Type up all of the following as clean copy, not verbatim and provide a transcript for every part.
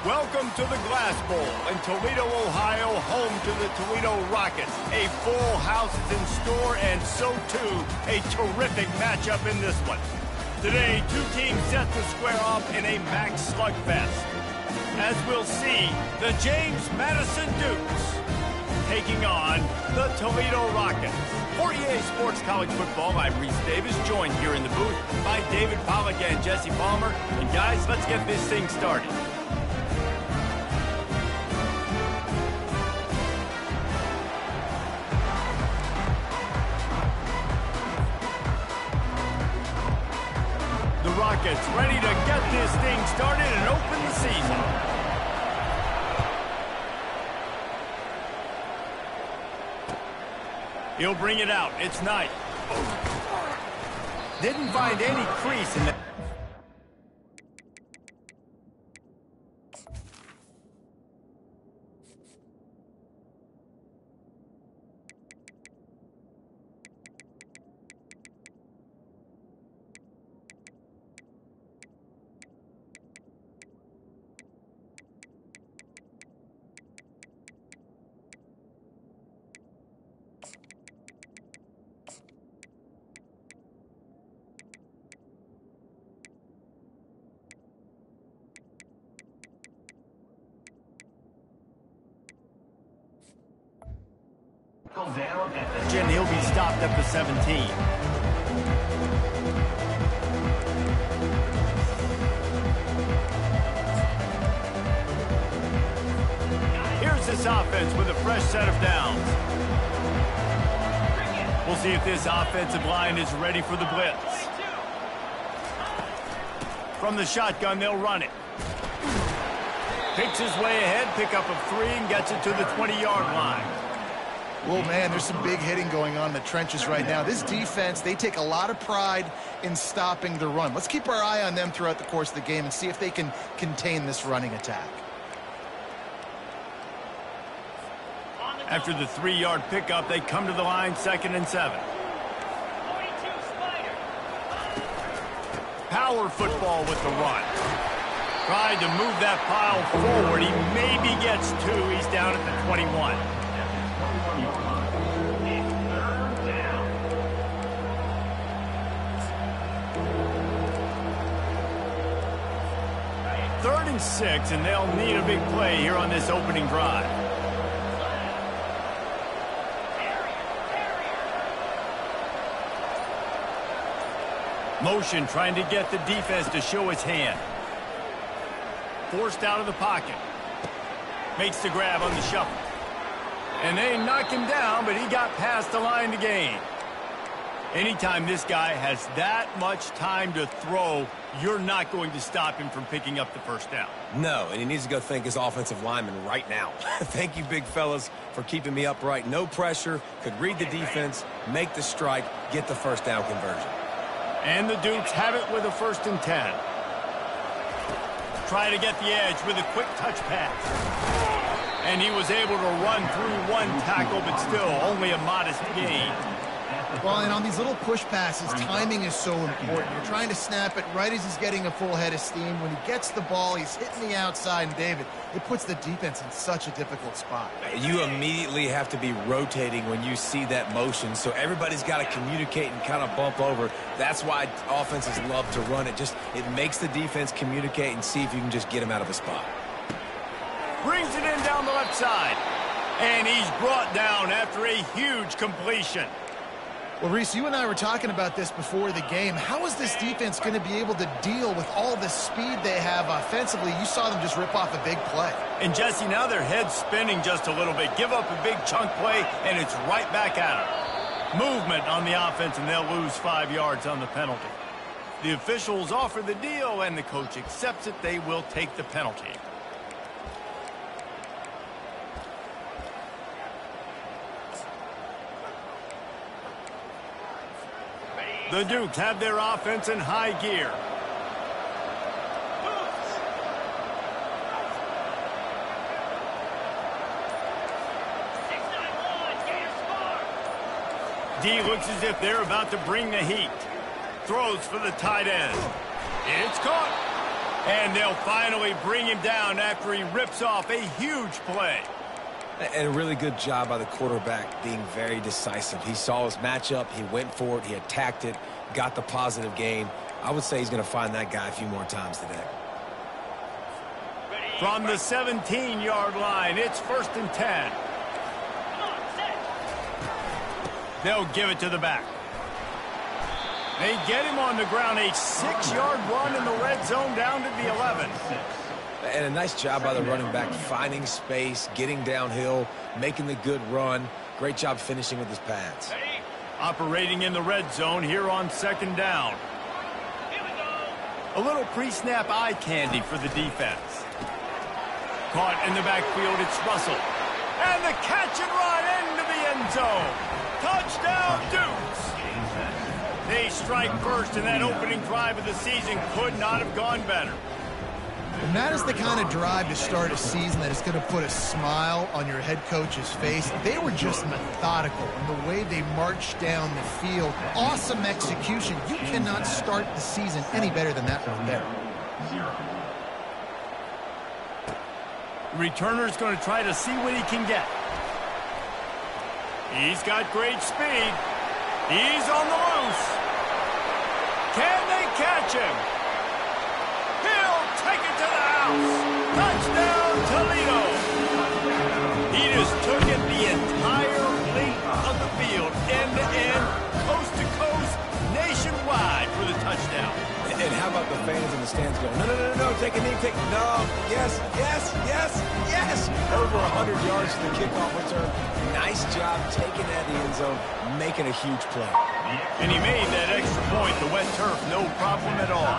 Welcome to the Glass Bowl in Toledo, Ohio, home to the Toledo Rockets. A full house is in store, and so too a terrific matchup in this one. Today, two teams set to square off in a max slugfest. As we'll see, the James Madison Dukes taking on the Toledo Rockets. For EA Sports College Football, I'm Reese Davis, joined here in the booth by David Pollack and Jesse Palmer. And guys, let's get this thing started. The Rockets ready to get this thing started and open the season. He'll bring it out. It's Knight. Didn't find any crease in that. And he'll be stopped at the 17. Here's this offense with a fresh set of downs. We'll see if this offensive line is ready for the blitz. From the shotgun, they'll run it. Picks his way ahead, pickup of 3, and gets it to the 20-yard line. Well, man, there's some big hitting going on in the trenches right now. This defense, they take a lot of pride in stopping the run. Let's keep our eye on them throughout the course of the game and see if they can contain this running attack. After the 3-yard pickup, they come to the line, 2nd and 7. Power football with the run. Tried to move that pile forward. He maybe gets 2. He's down at the 21. Third and 6, and they'll need a big play here on this opening drive. Motion trying to get the defense to show his hand. Forced out of the pocket. Makes the grab on the shuffle. And they knock him down, but he got past the line to gain. Anytime this guy has that much time to throw, you're not going to stop him from picking up the first down. No, and he needs to go thank his offensive lineman right now. Thank you, big fellas, for keeping me upright. No pressure, could read the defense, make the strike, get the first down conversion. And the Dukes have it with a 1st and 10. Try to get the edge with a quick touch pass. And he was able to run through 1 tackle, but still only a modest gain. Well, and on these little push passes, timing is so important. You're trying to snap it right as he's getting a full head of steam. When he gets the ball, he's hitting the outside, and David, it puts the defense in such a difficult spot. You immediately have to be rotating when you see that motion, so everybody's got to communicate and kind of bump over. That's why offenses love to run it. It makes the defense communicate and see if you can just get him out of a spot. Brings it in down the left side. And he's brought down after a huge completion. Well, Reese, you and I were talking about this before the game. How is this defense going to be able to deal with all the speed they have offensively? You saw them just rip off a big play. And, Jesse, now their head's spinning just a little bit. Give up a big chunk play, and it's right back at them. Movement on the offense, and they'll lose 5 yards on the penalty. The officials offer the deal, and the coach accepts it. They will take the penalty. The Dukes have their offense in high gear. D looks as if they're about to bring the heat. Throws for the tight end. It's caught. And they'll finally bring him down after he rips off a huge play. And a really good job by the quarterback being very decisive. He saw his matchup, he went for it, he attacked it, got the positive gain. I would say he's going to find that guy a few more times today. From the 17-yard line, it's 1st and 10. They'll give it to the back. They get him on the ground, a 6-yard run in the red zone down to the 11. And a nice job by the running back, finding space, getting downhill, making the good run. Great job finishing with his pads. Operating in the red zone here on 2nd down. A little pre-snap eye candy for the defense. Caught in the backfield, it's Russell. And the catch and run into the end zone. Touchdown, Dukes. They strike first, and that opening drive of the season could not have gone better. And that is the kind of drive to start a season that is going to put a smile on your head coach's face. They were just methodical in the way they marched down the field. Awesome execution. You cannot start the season any better than that one there. The returner's going to try to see what he can get. He's got great speed. He's on the loose. Can they catch him? He'll take it to the house. Touchdown, Toledo. He just took it the entire length of the field, end to end, coast to coast, nationwide for the touchdown. And how about the fans in the stands going, no, no, no, no, take a knee, take, no, yes, yes, yes, yes. Over 100 yards to the kickoff return. Nice job taking that in the end zone, making a huge play. And he made that extra point, the wet turf, no problem at all.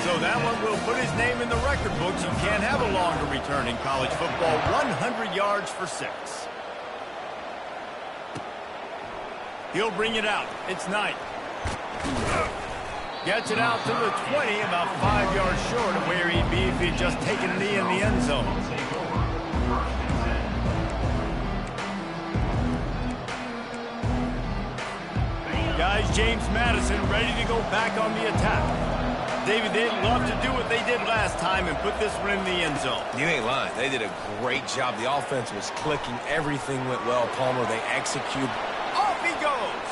So that one will put his name in the record books. You can't have a longer return in college football. 100 yards for 6. He'll bring it out. It's Knight. Gets it out to the 20, about 5 yards short of where he'd be if he'd just taken a knee in the end zone. Guys, James Madison ready to go back on the attack. David, they'd love to do what they did last time and put this one in the end zone. You ain't lying. They did a great job. The offense was clicking. Everything went well. Palmer, they executed. Off he goes.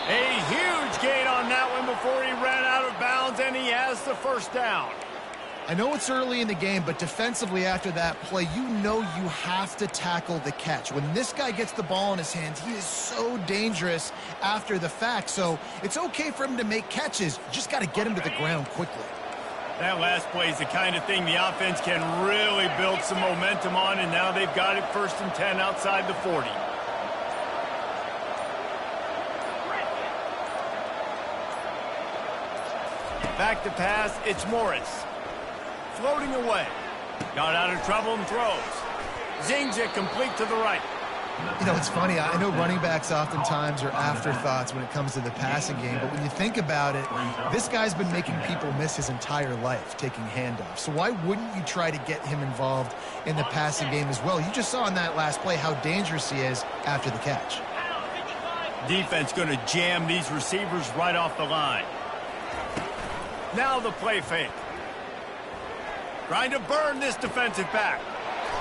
A huge gain on that one before he ran out of bounds, and he has the 1st down. I know it's early in the game, but defensively after that play, you know you have to tackle the catch. When this guy gets the ball in his hands, he is so dangerous after the fact. So it's okay for him to make catches. You just got to get him to the ground quickly. That last play is the kind of thing the offense can really build some momentum on, and now they've got it 1st and 10 outside the 40. Back to pass, it's Morris. Floating away. Got out of trouble and throws. Zings it complete to the right. You know, it's funny. I know running backs oftentimes are afterthoughts when it comes to the passing game, but when you think about it, this guy's been making people miss his entire life taking handoffs. So why wouldn't you try to get him involved in the passing game as well? You just saw in that last play how dangerous he is after the catch. Defense going to jam these receivers right off the line. Now the play fake. Trying to burn this defensive back.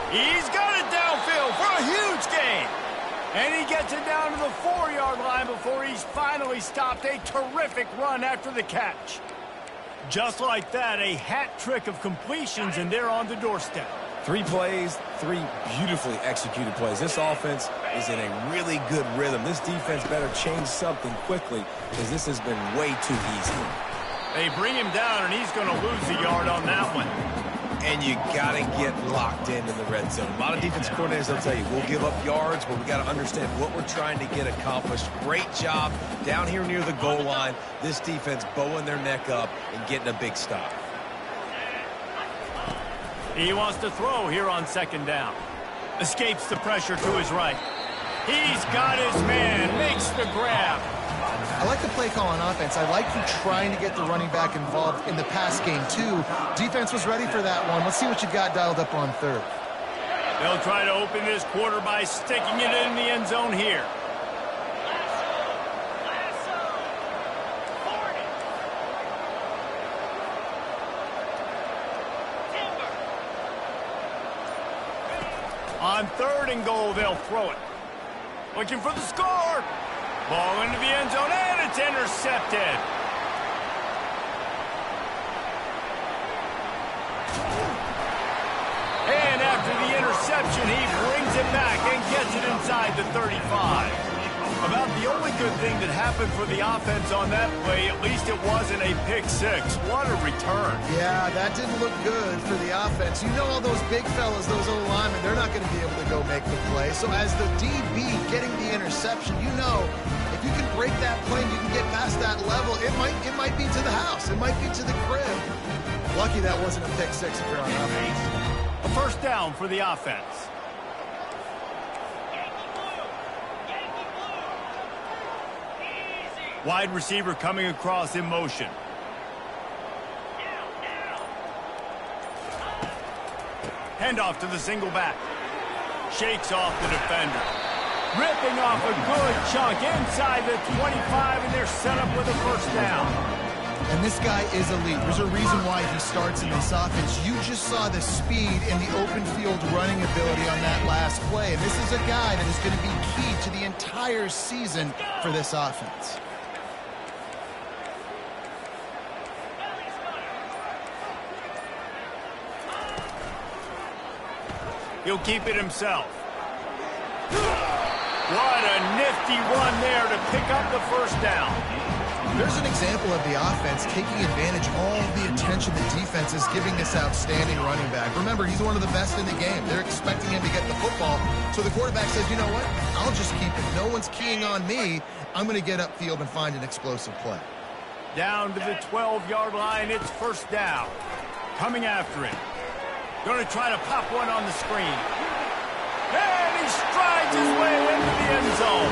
He's got it downfield for a huge gain. And he gets it down to the 4-yard line before he's finally stopped. A terrific run after the catch. Just like that, a hat trick of completions, and they're on the doorstep. 3 plays, 3 beautifully executed plays. This offense is in a really good rhythm. This defense better change something quickly because this has been way too easy. They bring him down, and he's going to lose a yard on that one. And you got to get locked in the red zone. A lot of defense coordinators, they'll tell you, we'll give up yards, but we got to understand what we're trying to get accomplished. Great job down here near the goal line. This defense bowing their neck up and getting a big stop. He wants to throw here on 2nd down. Escapes the pressure to his right. He's got his man, makes the grab. I like the play call on offense. I like you trying to get the running back involved in the pass game, too. Defense was ready for that one. Let's see what you got dialed up on 3rd. They'll try to open this quarter by sticking it in the end zone here. On 3rd and goal, they'll throw it. Looking for the score. Ball into the end zone, and it's intercepted. And after the interception, he brings it back and gets it inside the 35. About the only good thing that happened for the offense on that play, at least it wasn't a pick six. What a return. Yeah, that didn't look good for the offense. You know all those big fellas, those O-linemen, they're not going to be able to go make the play. So as the DB getting the interception, you know if you can break that play and you can get past that level, it might be to the house. It might be to the crib. Lucky that wasn't a pick six if you're on offense. A first down for the offense. Wide receiver coming across in motion. Handoff to the single back. Shakes off the defender. Ripping off a good chunk inside the 25, and they're set up with a first down. And this guy is elite. There's a reason why he starts in this offense. You just saw the speed and the open field running ability on that last play. And this is a guy that is going to be key to the entire season for this offense. He'll keep it himself. What a nifty run there to pick up the first down. There's an example of the offense taking advantage of all the attention the defense is giving this outstanding running back. Remember, he's one of the best in the game. They're expecting him to get the football. So the quarterback says, you know what? I'll just keep it. No one's keying on me. I'm going to get upfield and find an explosive play. Down to the 12-yard line. It's first down. Coming after it. Going to try to pop one on the screen. And he strides his way into the end zone.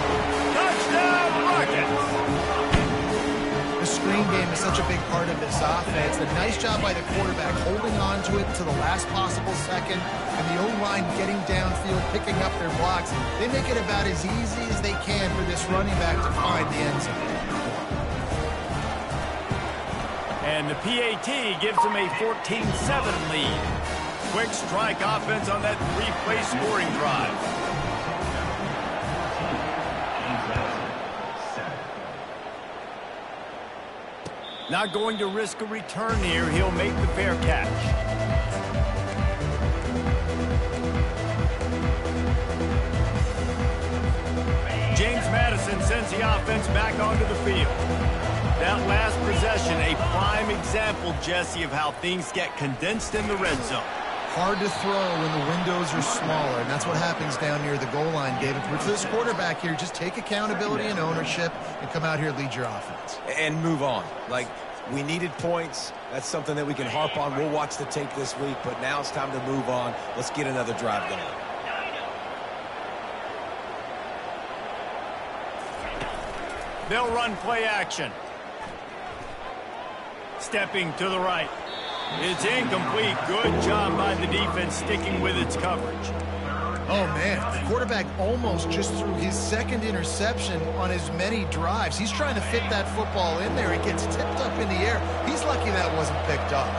Touchdown, Rockets. The screen game is such a big part of this offense. A nice job by the quarterback holding on to it to the last possible second, and the O-line getting downfield, picking up their blocks. They make it about as easy as they can for this running back to find the end zone. And the PAT gives them a 14-7 lead. Quick strike offense on that three-play scoring drive. Not going to risk a return here. He'll make the fair catch. James Madison sends the offense back onto the field. That last possession, a prime example, Jesse, of how things get condensed in the red zone. Hard to throw when the windows are smaller, and that's what happens down near the goal line, David. For this quarterback here, just take accountability and ownership and come out here and lead your offense. And move on. Like, we needed points. That's something that we can harp on. We'll watch the tape this week, but now it's time to move on. Let's get another drive going. They'll run play action. Stepping to the right. It's incomplete. Good job by the defense sticking with its coverage. Oh, man, the quarterback almost just threw his second interception on as many drives. He's trying to fit that football in there. It gets tipped up in the air. He's lucky that wasn't picked up.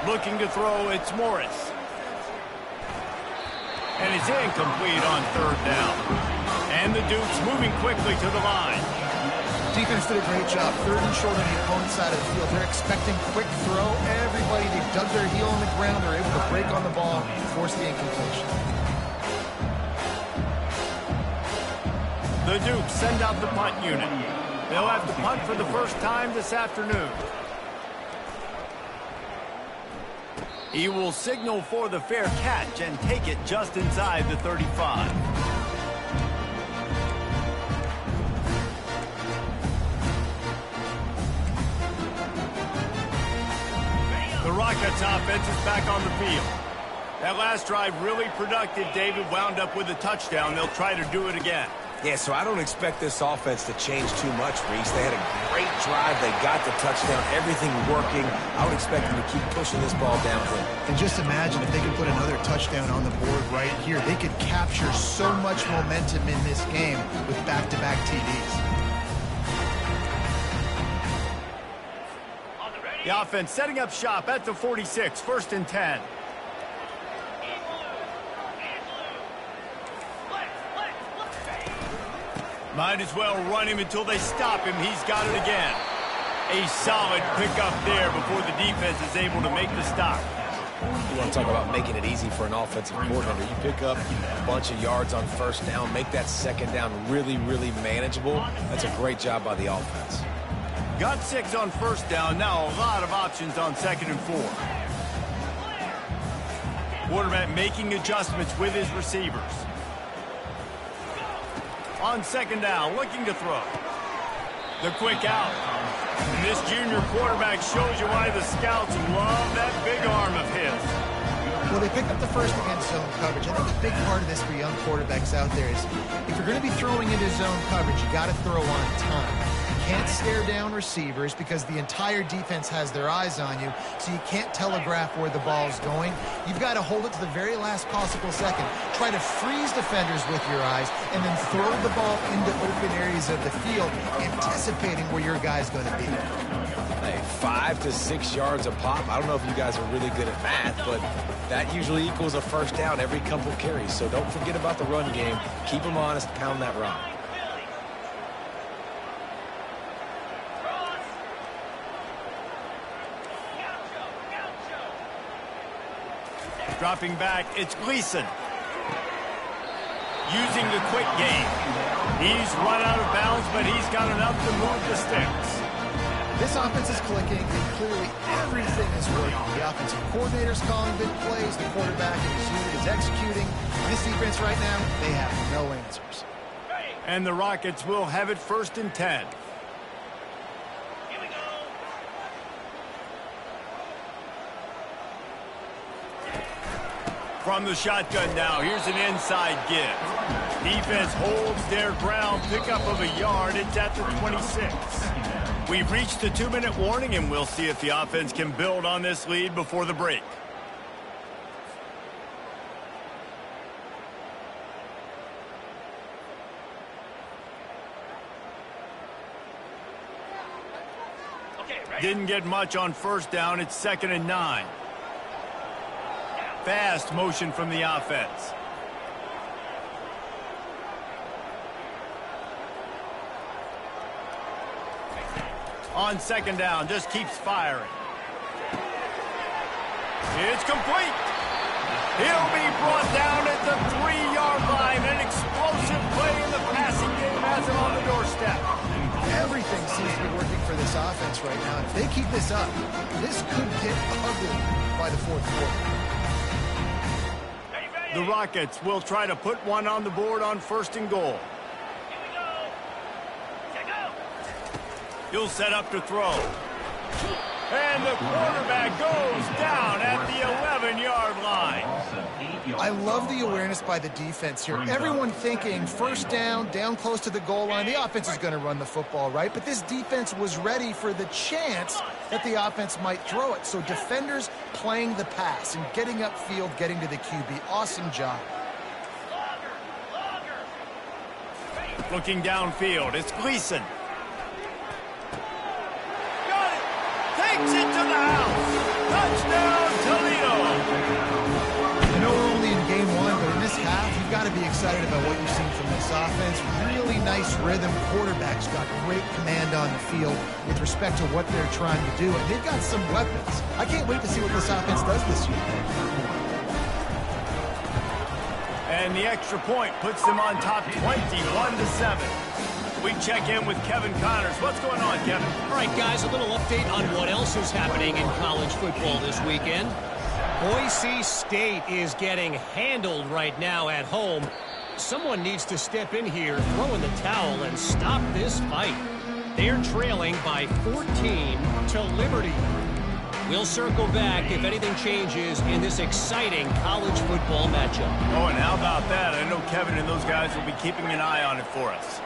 Looking to throw, it's Morris. And it's incomplete on third down. And the Dukes moving quickly to the line. Defense did a great job. Third and short on the opponent's side of the field. They're expecting quick throw. Everybody, they dug their heel on the ground. They're able to break on the ball, force the incompletion. The Dukes send out the punt unit. They'll have to punt for the first time this afternoon. He will signal for the fair catch and take it just inside the 35. The Rockets offense is back on the field. That last drive really productive. David wound up with a touchdown. They'll try to do it again. Yeah, so I don't expect this offense to change too much, Reese. They had a great drive. They got the touchdown. Everything working. I would expect them to keep pushing this ball downfield. And just imagine if they could put another touchdown on the board right here. They could capture so much momentum in this game with back-to-back TDs. The offense setting up shop at the 46, 1st and 10. Might as well run him until they stop him. He's got it again. A solid pickup there before the defense is able to make the stop. You want to talk about making it easy for an offensive coordinator. You pick up a bunch of yards on first down, make that second down really, really manageable. That's a great job by the offense. Got 6 on first down. Now a lot of options on 2nd and 4. Quarterback making adjustments with his receivers. On 2nd down, looking to throw. The quick out. And this junior quarterback shows you why the scouts love that big arm of his. Well, they picked up the first against zone coverage. I think a big part of this for young quarterbacks out there is if you're going to be throwing into zone coverage, you got to throw on time. You can't stare down receivers because the entire defense has their eyes on you, so you can't telegraph where the ball's going. You've got to hold it to the very last possible second. Try to freeze defenders with your eyes and then throw the ball into open areas of the field, anticipating where your guy's going to be. Hey, 5 to 6 yards a pop. I don't know if you guys are really good at math, but that usually equals a first down every couple carries. So don't forget about the run game. Keep them honest, pound that rock. Dropping back, it's Gleason. Using the quick game. He's run out of bounds, but he's got enough to move the sticks. This offense is clicking, and clearly everything is working. The offensive coordinator's calling big plays. The quarterback in his unit is executing. This defense right now, they have no answers. And the Rockets will have it 1st and 10. From the shotgun now, here's an inside give. Defense holds their ground, pickup of a yard. It's at the 26. We've reached the 2-minute warning, and we'll see if the offense can build on this lead before the break. Didn't get much on first down. It's 2nd and 9. Fast motion from the offense. On 2nd down, just keeps firing. It's complete. He'll be brought down at the 3-yard line. An explosive play in the passing game has him on the doorstep. Everything seems to be working for this offense right now. If they keep this up, this could get ugly by the 4th quarter. The Rockets will try to put one on the board on 1st and goal. He'll set up to throw. And the quarterback goes down at the 11-yard line. I love the awareness by the defense here. Everyone thinking first down, down close to the goal line. The offense is going to run the football, right? But this defense was ready for the chance that the offense might throw it. So defenders playing the pass and getting upfield, getting to the QB. Awesome job. Looking downfield, it's Gleason. Got it! Takes it to the house! Touchdown, Toledo! I know we're only in game 1, but in this half, you've got to be excited about what you've seen from this offense. Really nice rhythm. Quarterback's got great command on the field with respect to what they're trying to do. And they've got some weapons. I can't wait to see what this offense does this year. And the extra point puts them on top 21-7. We check in with Kevin Connors. What's going on, Kevin? All right, guys, a little update on what else is happening in college football this weekend. Boise State is getting handled right now at home. Someone needs to step in here, throw in the towel, and stop this fight. They're trailing by 14 to Liberty. We'll circle back if anything changes in this exciting college football matchup. Oh, and how about that? I know Kevin and those guys will be keeping an eye on it for us.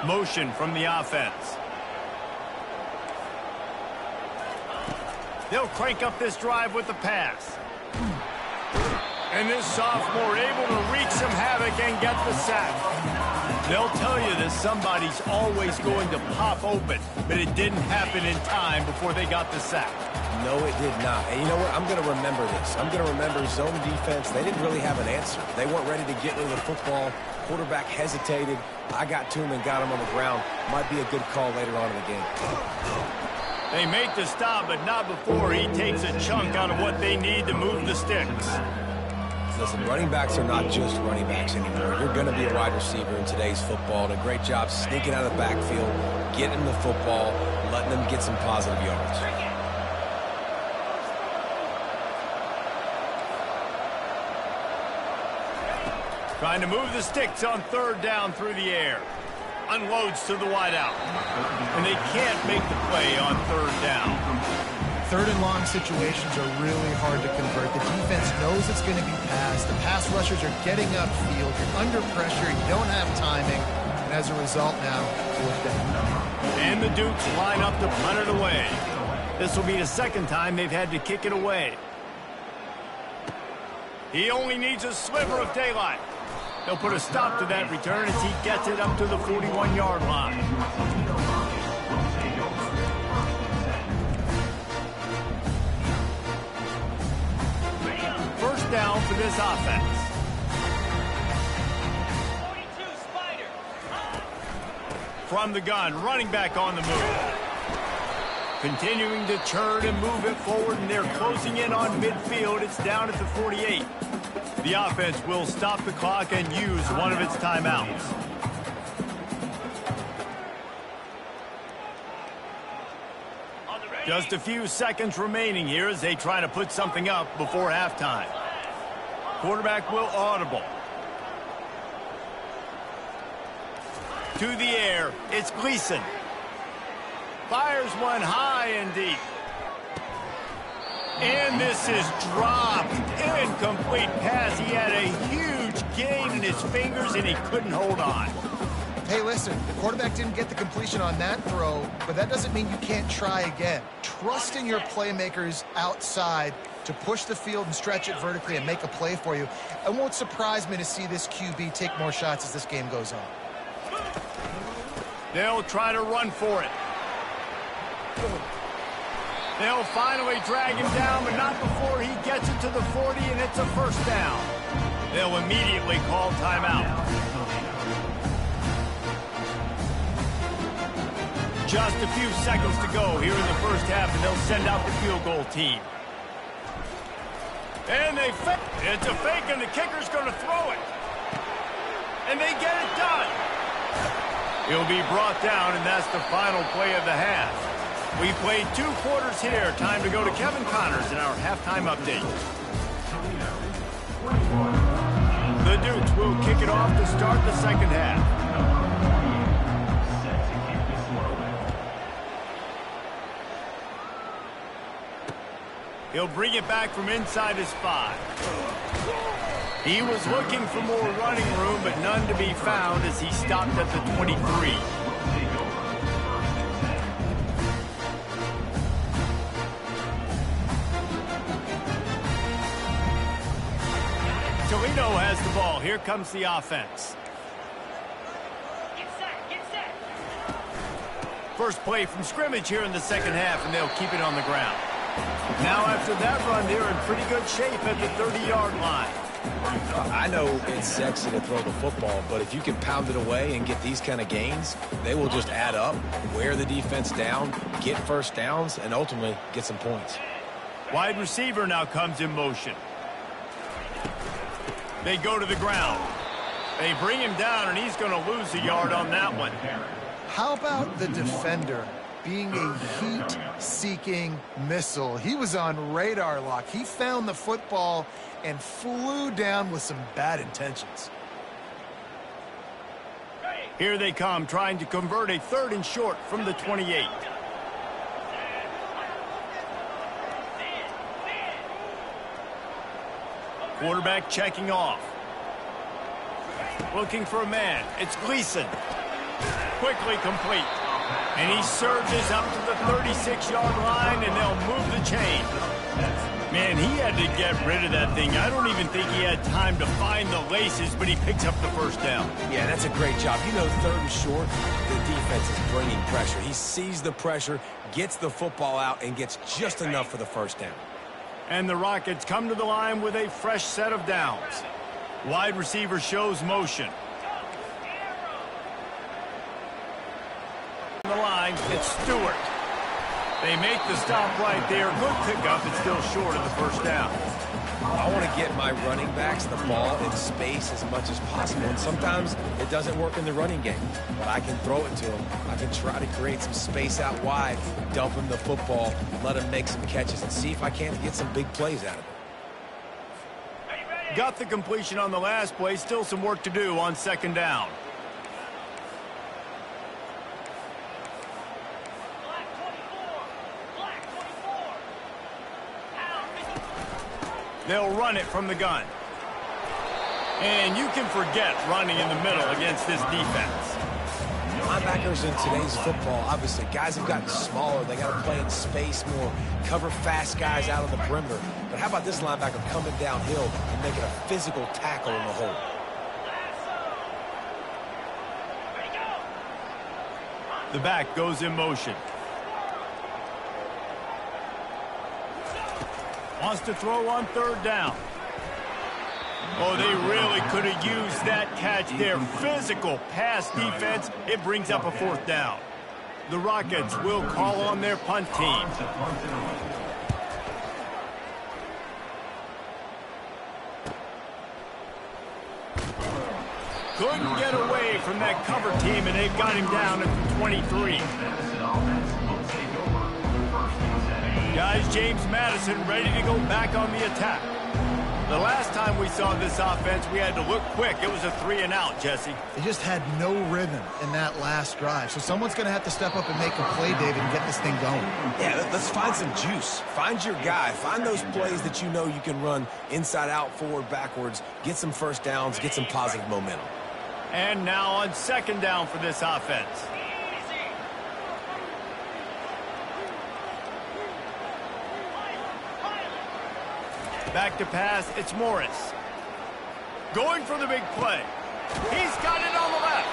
Motion from the offense. They'll crank up this drive with the pass. And this sophomore able to wreak some havoc and get the sack. They'll tell you that somebody's always going to pop open, but it didn't happen in time before they got the sack. No, it did not. And you know what? I'm going to remember this. I'm going to remember zone defense. They didn't really have an answer. They weren't ready to get rid of the football. Quarterback hesitated. I got to him and got him on the ground. Might be a good call later on in the game. They make the stop, but not before he takes a chunk out of what they need to move the sticks. Listen, running backs are not just running backs anymore. You're going to be a wide receiver in today's football. And a great job sneaking out of the backfield, getting the football, letting them get some positive yards. Trying to move the sticks on third down through the air. Unloads to the wideout. And they can't make the play on third down. Third and long situations are really hard to convert. The defense knows it's going to be passed. The pass rushers are getting upfield. You're under pressure. You don't have timing. And as a result now, fourth down. And the Dukes line up to punt it away. This will be the second time they've had to kick it away. He only needs a sliver of daylight. They'll put a stop to that return as he gets it up to the 41-yard line. First down for this offense. From the gun, running back on the move. Continuing to churn and move it forward, and they're closing in on midfield. It's down at the 48. The offense will stop the clock and use one of its timeouts. Just a few seconds remaining here as they try to put something up before halftime. Quarterback will audible. To the air, it's Gleason. Fires one high and deep. And this is dropped. Incomplete pass. He had a huge gain in his fingers, and he couldn't hold on. Hey, listen, the quarterback didn't get the completion on that throw, but that doesn't mean you can't try again. Trust in your playmakers outside to push the field and stretch it vertically and make a play for you. It won't surprise me to see this QB take more shots as this game goes on. They'll try to run for it. They'll finally drag him down, but not before he gets it to the 40, and it's a first down. They'll immediately call timeout. Just a few seconds to go here in the first half, and they'll send out the field goal team. And they fake. It's a fake, and the kicker's going to throw it. And they get it done. He'll be brought down, and that's the final play of the half. We played 2 quarters here. Time to go to Kevin Connors in our halftime update. The Dukes will kick it off to start the second half. He'll bring it back from inside his 5. He was looking for more running room, but none to be found as he stopped at the 23. Toledo has the ball. Here comes the offense. Get set. First play from scrimmage here in the second half, and they'll keep it on the ground. Now after that run, they're in pretty good shape at the 30-yard line. I know it's sexy to throw the football, but if you can pound it away and get these kind of gains, they will just add up, wear the defense down, get first downs, and ultimately get some points. Wide receiver now comes in motion. They go to the ground. They bring him down, and he's going to lose a yard on that one. How about the defender being a heat-seeking missile? He was on radar lock. He found the football and flew down with some bad intentions. Here they come, trying to convert a 3rd and short from the 28. Quarterback checking off. Looking for a man. It's Gleason. Quickly complete. And he surges up to the 36-yard line, and they'll move the chain. Man, he had to get rid of that thing. I don't even think he had time to find the laces, but he picks up the first down. Yeah, that's a great job. You know, third and short, the defense is bringing pressure. He sees the pressure, gets the football out, and gets just enough for the first down. And the Rockets come to the line with a fresh set of downs. Wide receiver shows motion. On the line, it's Stewart. They make the stop right there. Good pickup. It's still short of the first down. I want to get my running backs the ball in space as much as possible. And sometimes it doesn't work in the running game. But I can throw it to them. I can try to create some space out wide, dump him the football, let him make some catches, and see if I can't get some big plays out of it. Got the completion on the last play. Still some work to do on second down. They'll run it from the gun. And you can forget running in the middle against this defense. Linebackers in today's football, obviously, guys have gotten smaller. They got to play in space more, cover fast guys out on the perimeter. But how about this linebacker coming downhill and making a physical tackle in the hole? The back goes in motion. Wants to throw on third down. Oh, they really could have used that catch there. Physical pass defense. It brings up a fourth down. The Rockets will call on their punt team. Couldn't get away from that cover team, and they've got him down at the 23. Guys, James Madison ready to go back on the attack. The last time we saw this offense, we had to look quick. It was a 3-and-out, Jesse. They just had no rhythm in that last drive. So someone's going to have to step up and make a play, David, and get this thing going. Yeah, let's find some juice. Find your guy. Find those plays that you know you can run inside out, forward, backwards. Get some first downs. Get some positive momentum. And now on second down for this offense. Back to pass, it's Morris. Going for the big play. He's got it on the left.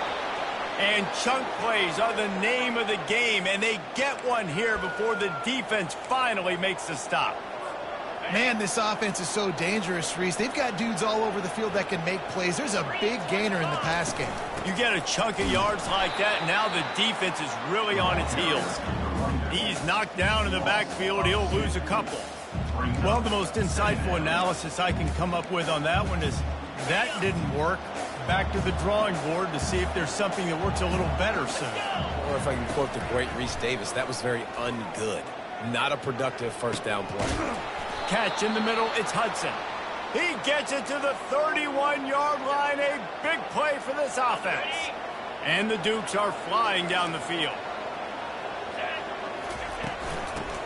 And chunk plays are the name of the game, and they get one here before the defense finally makes the stop. Man, this offense is so dangerous, Reese. They've got dudes all over the field that can make plays. There's a big gainer in the pass game. You get a chunk of yards like that, and now the defense is really on its heels. He's knocked down in the backfield. He'll lose a couple. Well, the most insightful analysis I can come up with on that one is that didn't work. Back to the drawing board to see if there's something that works a little better soon. Or if I can quote the great Reese Davis, that was very ungood. Not a productive first down play. Catch in the middle, it's Hudson. He gets it to the 31-yard line. A big play for this offense. And the Dukes are flying down the field.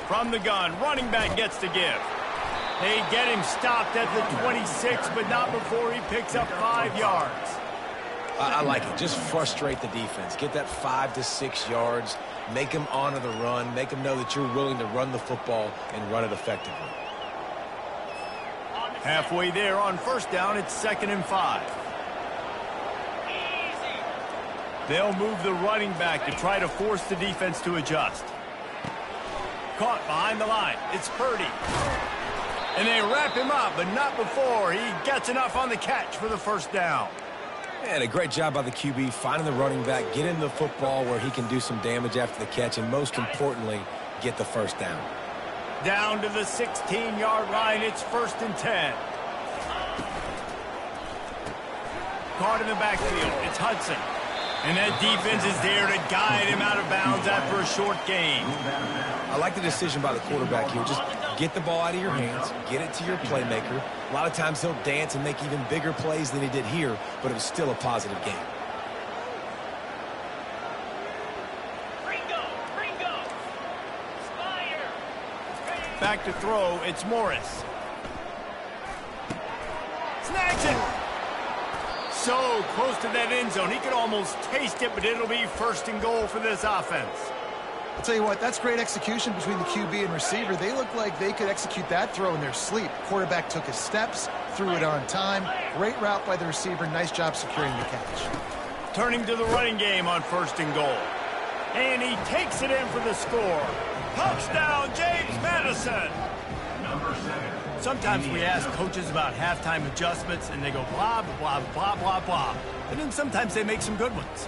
From the gun, running back gets to give. They get him stopped at the 26, but not before he picks up 5 yards. I like it. Just frustrate the defense. Get that 5 to 6 yards. Make them honor the run. Make them know that you're willing to run the football and run it effectively. Halfway there on first down, it's 2nd and 5. They'll move the running back to try to force the defense to adjust. Caught behind the line. It's Purdy. And they wrap him up, but not before he gets enough on the catch for the first down. And a great job by the QB finding the running back, get him the football where he can do some damage after the catch, and most importantly, get the first down. Down to the 16-yard line, it's 1st and 10. Caught in the backfield, it's Hudson. And that defense is there to guide him out of bounds after a short gain. I like the decision by the quarterback here. Just get the ball out of your hands, get it to your playmaker. A lot of times he'll dance and make even bigger plays than he did here, but it was still a positive game. Back to throw, it's Morris. Snags it! So close to that end zone, he could almost taste it, but it'll be 1st and goal for this offense. I'll tell you what, that's great execution between the QB and receiver. They look like they could execute that throw in their sleep. Quarterback took his steps, threw it on time. Great route by the receiver. Nice job securing the catch. Turning to the running game on 1st and goal. And he takes it in for the score. Touchdown, James Madison. Sometimes we ask coaches about halftime adjustments, and they go blah, blah, blah, blah, blah. And then sometimes they make some good ones.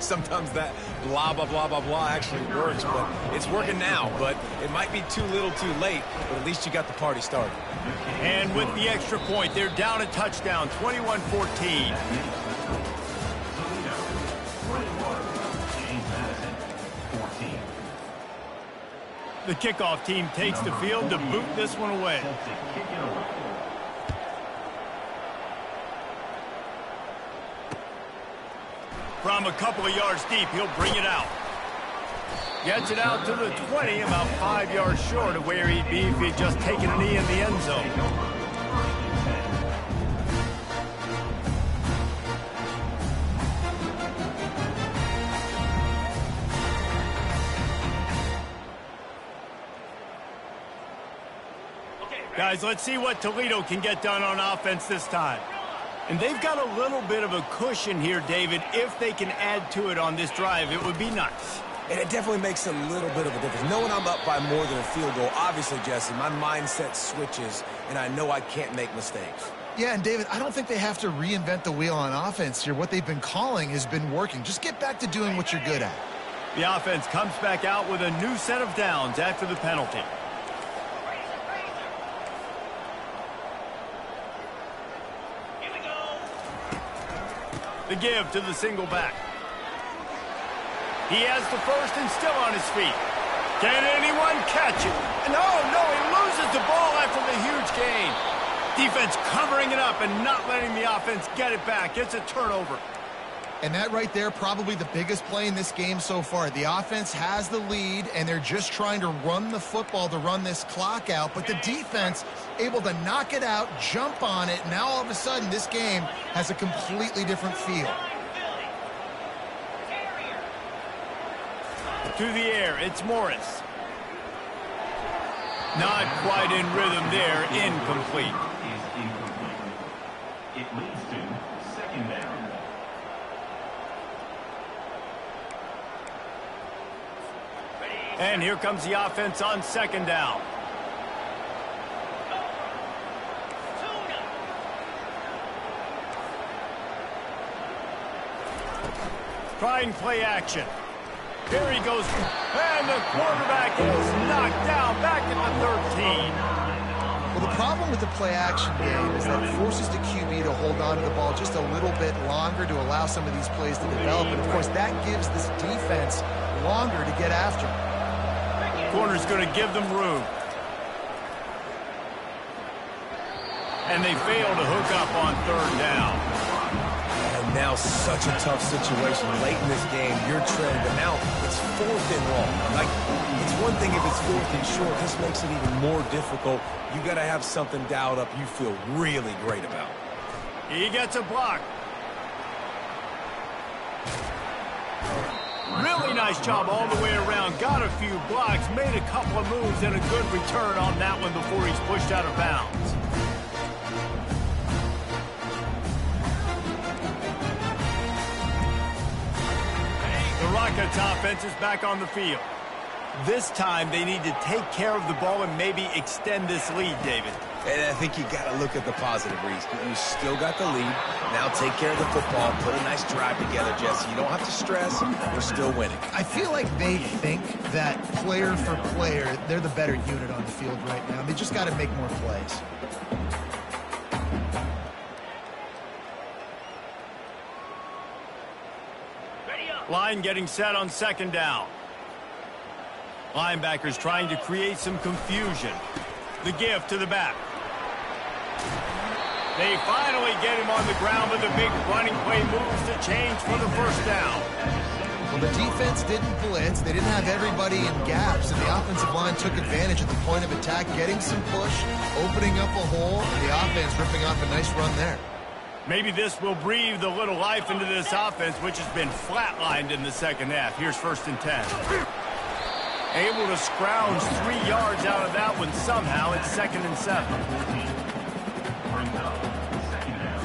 Sometimes that blah, blah, blah, blah, blah actually works, but it's working now. But it might be too little too late, but at least you got the party started. And with the extra point, they're down a touchdown, 21-14. The kickoff team takes the field to boot this one away. From a couple of yards deep, he'll bring it out. Gets it out to the 20, about 5 yards short of where he'd be if he'd just taken a knee in the end zone. Guys, let's see what Toledo can get done on offense this time. And they've got a little bit of a cushion here, David. If they can add to it on this drive, it would be nice. And it definitely makes a little bit of a difference. Knowing I'm up by more than a field goal, obviously, Jesse, my mindset switches, and I know I can't make mistakes. Yeah, and David, I don't think they have to reinvent the wheel on offense here. What they've been calling has been working. Just get back to doing what you're good at. The offense comes back out with a new set of downs after the penalty. The give to the single back. He has the first and still on his feet. Can anyone catch it? No, he loses the ball after the huge gain. Defense covering it up and not letting the offense get it back. It's a turnover. And that right there, probably the biggest play in this game so far. The offense has the lead, and they're just trying to run the football to run this clock out. But the defense able to knock it out, jump on it. Now all of a sudden, this game has a completely different feel. To the air, it's Morris. Not quite in rhythm there, incomplete. It leads to 2nd down. And here comes the offense on 2nd down. Trying play action. Here he goes. And the quarterback is knocked down back at the 13. Well, the problem with the play action game is that it forces the QB to hold on to the ball just a little bit longer to allow some of these plays to develop. And, of course, that gives this defense longer to get after. Corner's going to give them room. And they fail to hook up on 3rd down. And now such a tough situation. Late in this game, you're trailing, but now it's 4th and long. Like, it's one thing if it's 4th and short. This makes it even more difficult. You got to have something dialed up you feel really great about. He gets a block. Really nice job all the way around. Got a few blocks, made a couple of moves, and a good return on that one before he's pushed out of bounds. The Rockets offense is back on the field. This time they need to take care of the ball and maybe extend this lead, David. And I think you got to look at the positive, Reese. You still got the lead. Now take care of the football. Put a nice drive together, Jesse. You don't have to stress. We're still winning. I feel like they think that player for player, they're the better unit on the field right now. They just got to make more plays. Line getting set on 2nd down. Linebackers trying to create some confusion. The give to the back. They finally get him on the ground, but the big running play moves to change for the 1st down. Well, the defense didn't blitz. They didn't have everybody in gaps, and the offensive line took advantage of the point of attack, getting some push, opening up a hole, and the offense ripping off a nice run there. Maybe this will breathe a little life into this offense, which has been flatlined in the 2nd half. Here's 1st and 10. Able to scrounge 3 yards out of that one somehow. It's 2nd and 7. Brings up 2nd down.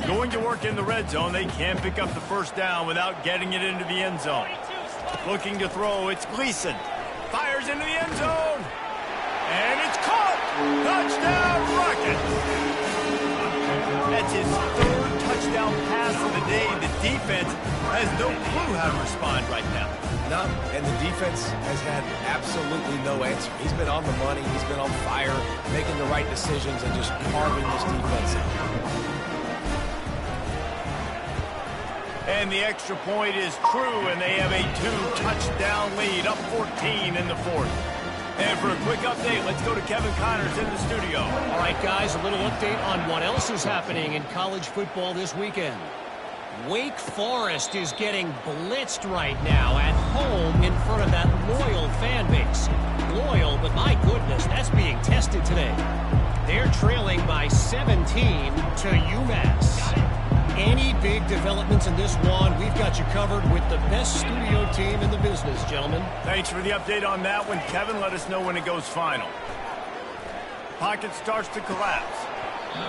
Going to work in the red zone. They can't pick up the first down without getting it into the end zone. Looking to throw. It's Gleason. Fires into the end zone. And it's caught. Touchdown, Rockets. That's his 3rd touchdown pass of the day. The defense has no clue how to respond right now. No, and the defense has had absolutely no answer. He's been on the money. He's been on fire, making the right decisions and just carving this defense out. And the extra point is true, and they have a 2-touchdown lead, up 14 in the 4th. And for a quick update, let's go to Kevin Connors in the studio. All right, guys, a little update on what else is happening in college football this weekend. Wake Forest is getting blitzed right now at home in front of that loyal fan base. Loyal, but my goodness, that's being tested today. They're trailing by 17 to UMass. Any big developments in this one, we've got you covered with the best studio team in the business, gentlemen. Thanks for the update on that one, Kevin. Let us know when it goes final. Pocket starts to collapse.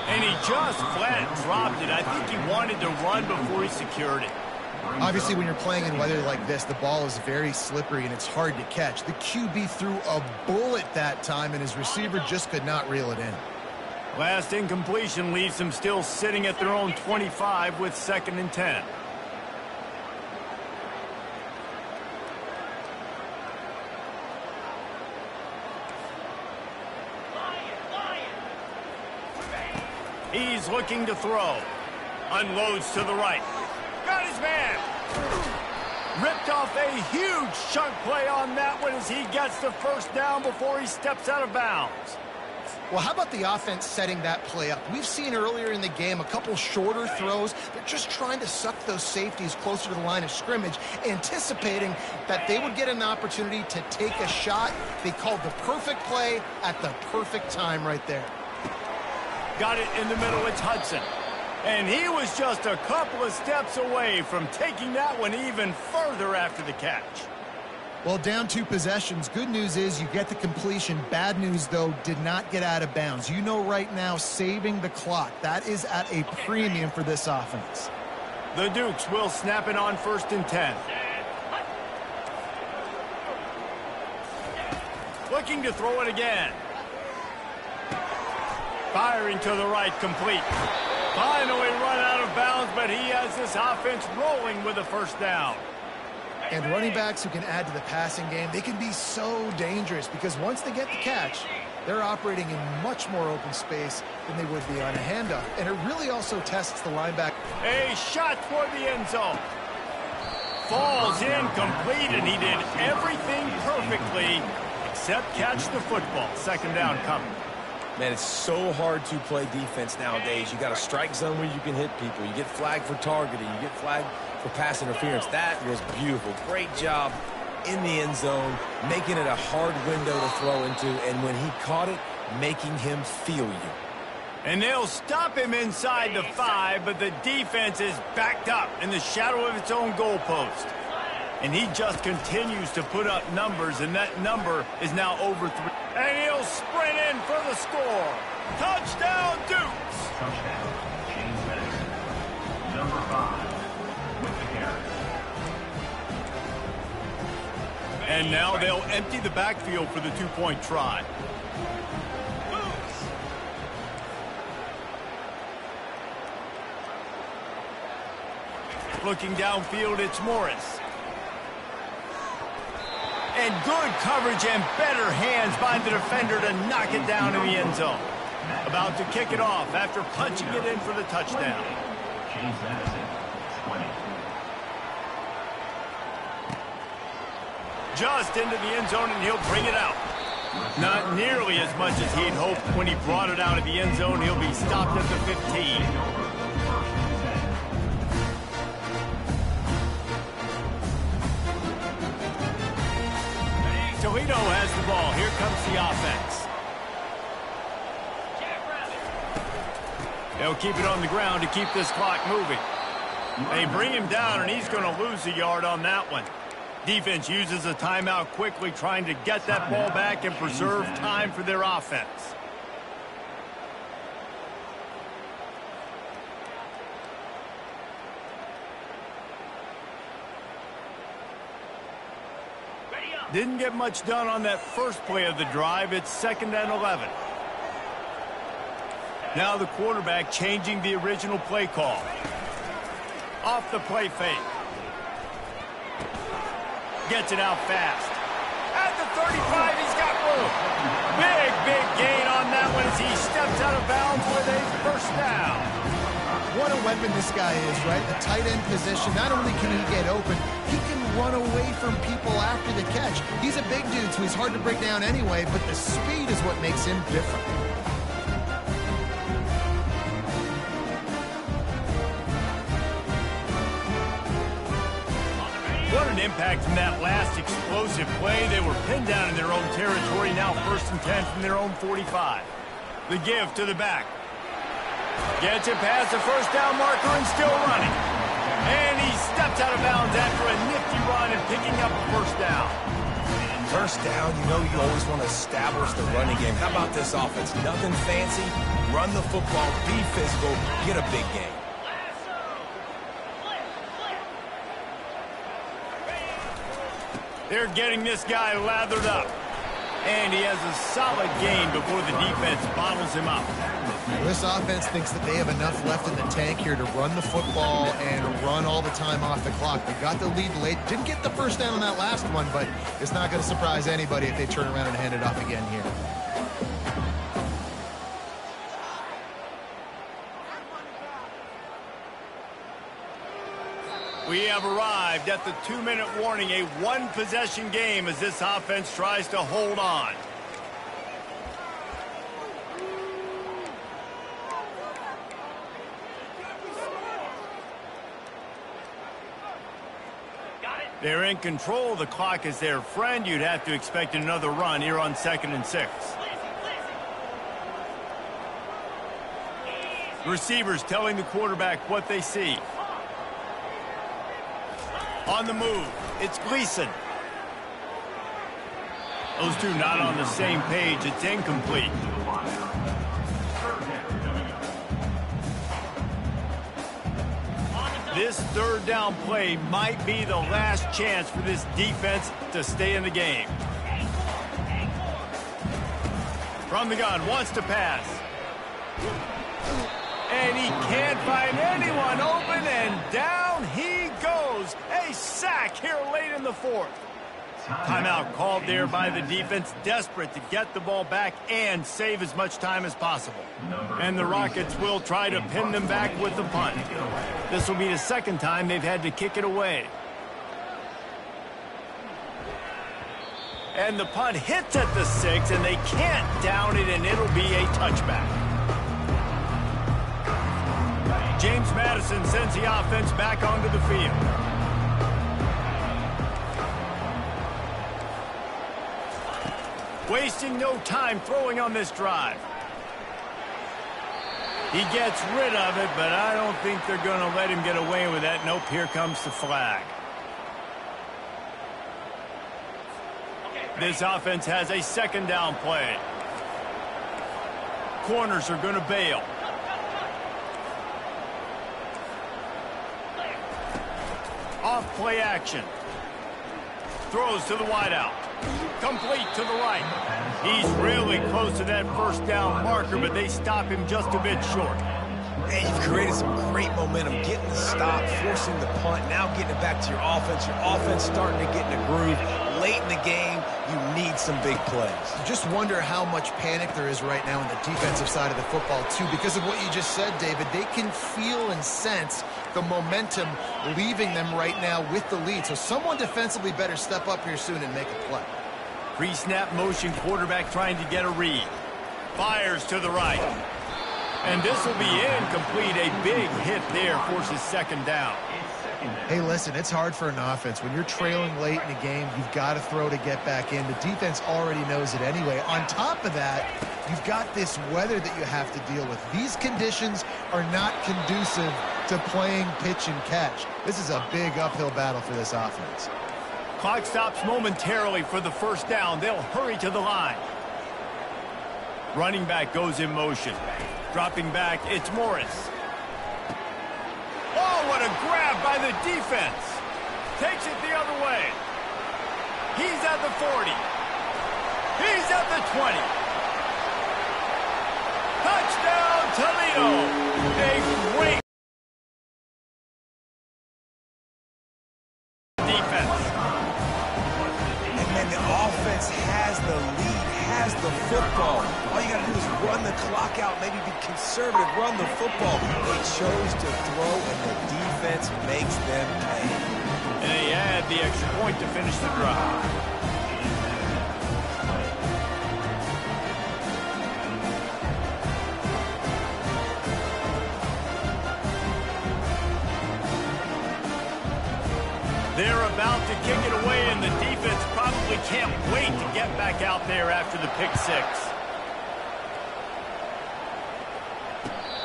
And he just flat dropped it. I think he wanted to run before he secured it. Obviously, when you're playing in weather like this, the ball is very slippery and it's hard to catch. The QB threw a bullet that time, and his receiver just could not reel it in. Last incompletion leaves them still sitting at their own 25 with 2nd and 10. He's looking to throw. Unloads to the right. Got his man. Ripped off a huge chunk play on that one as he gets the first down before he steps out of bounds. Well, how about the offense setting that play up? We've seen earlier in the game a couple shorter throws. They're just trying to suck those safeties closer to the line of scrimmage, anticipating that they would get an opportunity to take a shot. They called the perfect play at the perfect time right there. Got it in the middle. It's Hudson. And he was just a couple of steps away from taking that one even further after the catch. Well, down 2 possessions. Good news is you get the completion. Bad news, though, did not get out of bounds. You know right now, saving the clock. That is at a premium for this offense. The Dukes will snap it on 1st and 10. Looking to throw it again. Firing to the right, complete. Finally run out of bounds, but he has this offense rolling with a first down. And running backs who can add to the passing game, they can be so dangerous because once they get the catch, they're operating in much more open space than they would be on a handoff. And it really also tests the linebacker. A shot toward the end zone. Falls incomplete, and he did everything perfectly except catch the football. 2nd down coming. Man, it's so hard to play defense nowadays. You got a strike zone where you can hit people. You get flagged for targeting. You get flagged for pass interference. That was beautiful. Great job in the end zone, making it a hard window to throw into, and when he caught it, making him feel you. And they'll stop him inside the 5, but the defense is backed up in the shadow of its own goalpost. And he just continues to put up numbers, and that number is now over 3. And he'll sprint in for the score. Touchdown, Dukes! Touchdown, James Madison. Number 5, with the carry. And now they'll empty the backfield for the 2-point try. Looking downfield, it's Morris. And good coverage and better hands by the defender to knock it down in the end zone. About to kick it off after punching it in for the touchdown. James Madison, 20. Just into the end zone, and he'll bring it out. Not nearly as much as he'd hoped when he brought it out of the end zone. He'll be stopped at the 15. Toledo has the ball. Here comes the offense. They'll keep it on the ground to keep this clock moving. They bring him down, and he's going to lose a yard on that one. Defense uses a timeout quickly, trying to get that ball back and preserve time for their offense. Didn't get much done on that first play of the drive. It's 2nd and 11. Now the quarterback changing the original play call. Off the play fake. Gets it out fast. At the 35, he's got room. Big gain on that one as he steps out of bounds with a first down. What a weapon this guy is, right? The tight end position. Not only can he get open, he can run away from people after the catch. He's a big dude, so he's hard to break down anyway, but the speed is what makes him different. What an impact from that last explosive play. They were pinned down in their own territory, now 1st and 10 from their own 45. The give to the back. Gets it past the first down marker and still running. And he steps out of bounds after a nifty run and picking up a first down. First down, you know you always want to establish the running game. How about this offense? Nothing fancy. Run the football, be physical, get a big game. They're getting this guy lathered up. And he has a solid gain before the defense bottles him up. This offense thinks that they have enough left in the tank here to run the football and run all the time off the clock. They got the lead late. Didn't get the first down on that last one, but it's not going to surprise anybody if they turn around and hand it off again here. We have arrived at the 2-minute warning, a one-possession game as this offense tries to hold on. They're in control. The clock is their friend. You'd have to expect another run here on 2nd and 6. Receivers telling the quarterback what they see. On the move, it's Gleason. Those two not on the same page. It's incomplete. This 3rd down play might be the last chance for this defense to stay in the game. From the gun, wants to pass. And he can't find anyone open, and down he goes. A sack here late in the 4th. Timeout called there by the defense, desperate to get the ball back and save as much time as possible. And the Rockets will try to pin them back with the punt. This will be the 2nd time they've had to kick it away. And the punt hits at the 6, and they can't down it, and it'll be a touchback. James Madison sends the offense back onto the field. Wasting no time throwing on this drive. He gets rid of it, but I don't think they're going to let him get away with that. Nope, here comes the flag. This offense has a 2nd down play. Corners are going to bail. Off play action. Throws to the wideout. Complete to the right. He's really close to that first down marker, but they stop him just a bit short. And you've created some great momentum, getting the stop, forcing the punt, now getting it back to your offense. Your offense starting to get in a groove. Late in the game, you need some big plays. You just wonder how much panic there is right now on the defensive side of the football, too. Because of what you just said, David, they can feel and sense the momentum leaving them right now with the lead. So someone defensively better step up here soon and make a play. Pre-snap motion, quarterback trying to get a read. Fires to the right. And this will be incomplete. A big hit there forces 2nd down. Hey, listen, it's hard for an offense. When you're trailing late in the game, you've got to throw to get back in. The defense already knows it anyway. On top of that, you've got this weather that you have to deal with. These conditions are not conducive to playing pitch and catch. This is a big uphill battle for this offense. Clock stops momentarily for the first down. They'll hurry to the line. Running back goes in motion. Dropping back, it's Morris. Oh, what a grab by the defense. Takes it the other way. He's at the 40. He's at the 20. Touchdown, Toledo. A great defense. And man, the offense has the lead, has the football. All you got to do is run the clock out, maybe be conservative, run the football. They chose to throw, and the defense makes them pay. And they add the extra point to finish the drive. They're about to kick it away, and the defense probably can't wait to get back out there after the pick six.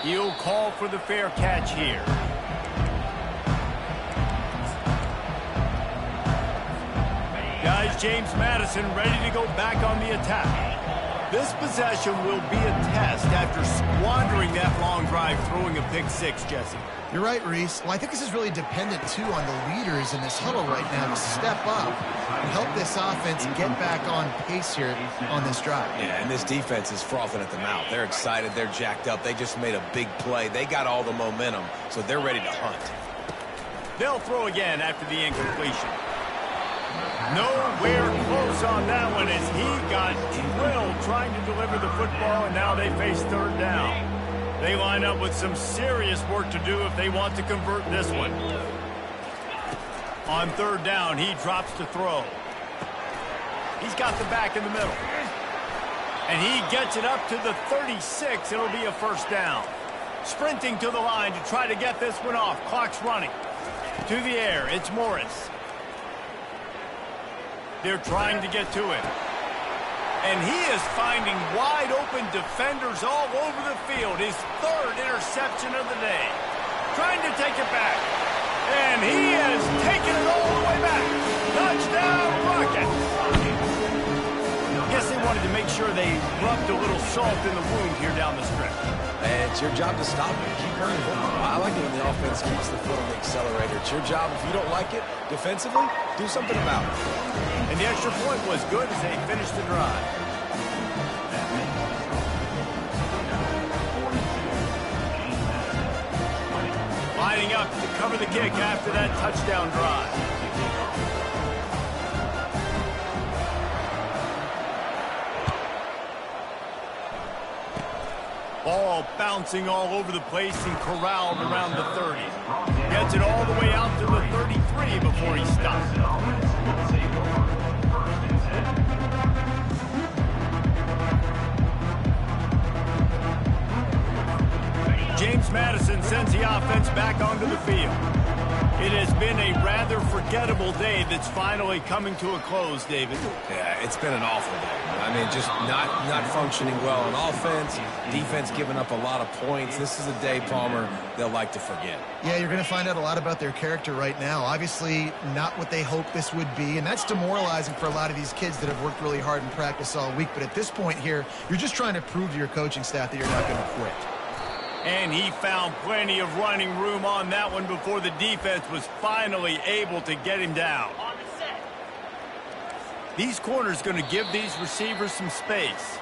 He'll call for the fair catch here. Guys, James Madison ready to go back on the attack. This possession will be a test after squandering that long drive throwing a pick six, Jesse. You're right, Reese. Well, I think this is really dependent, too, on the leaders in this huddle right now to step up and help this offense get back on pace here on this drive. Yeah, and this defense is frothing at the mouth. They're excited. They're jacked up. They just made a big play. They got all the momentum, so they're ready to hunt. They'll throw again after the incompletion. Nowhere close on that one as he got drilled trying to deliver the football, and now they face third down. They line up with some serious work to do if they want to convert this one. On third down, he drops to throw. He's got the back in the middle. And he gets it up to the 36. It'll be a first down. Sprinting to the line to try to get this one off. Clock's running. To the air, it's Morris. They're trying to get to him. And he is finding wide-open defenders all over the field. His third interception of the day. Trying to take it back. And he has taken it all the way back. Touchdown, Rockets. Guess they wanted to make sure they rubbed a little salt in the wound here down the stretch. And it's your job to stop it. Keep running. I like it when the offense keeps the foot on the accelerator. It's your job. If you don't like it defensively, do something about it. And the extra point was good as they finished the drive. Lining up to cover the kick after that touchdown drive. Ball bouncing all over the place and corralled around the 30. Gets it all the way out to the 33 before he stops. James Madison sends the offense back onto the field. It has been a rather forgettable day that's finally coming to a close, David. Yeah, it's been an awful day. I mean, just not functioning well on offense, defense giving up a lot of points. This is a day, Palmer, they'll like to forget. Yeah, you're going to find out a lot about their character right now. Obviously, not what they hoped this would be, and that's demoralizing for a lot of these kids that have worked really hard in practice all week. But at this point here, you're just trying to prove to your coaching staff that you're not going to quit. And he found plenty of running room on that one before the defense was finally able to get him down. On the set. These corners going to give these receivers some space.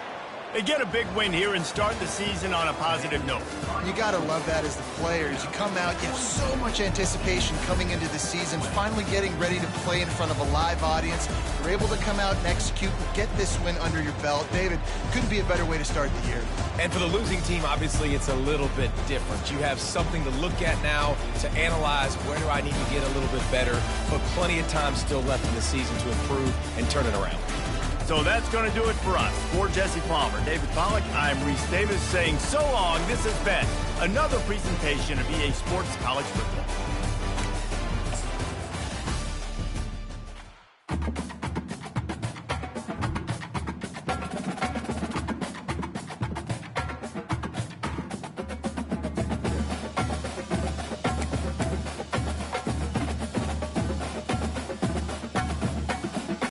They get a big win here and start the season on a positive note. You got to love that as the players. You come out, you have so much anticipation coming into the season, finally getting ready to play in front of a live audience. You're able to come out and execute and get this win under your belt. David, couldn't be a better way to start the year. And for the losing team, obviously, it's a little bit different. You have something to look at now to analyze where do I need to get a little bit better, but plenty of time still left in the season to improve and turn it around. So that's going to do it for us. For Jesse Palmer, David Pollack, I'm Reese Davis saying so long. This has been another presentation of EA Sports College Football.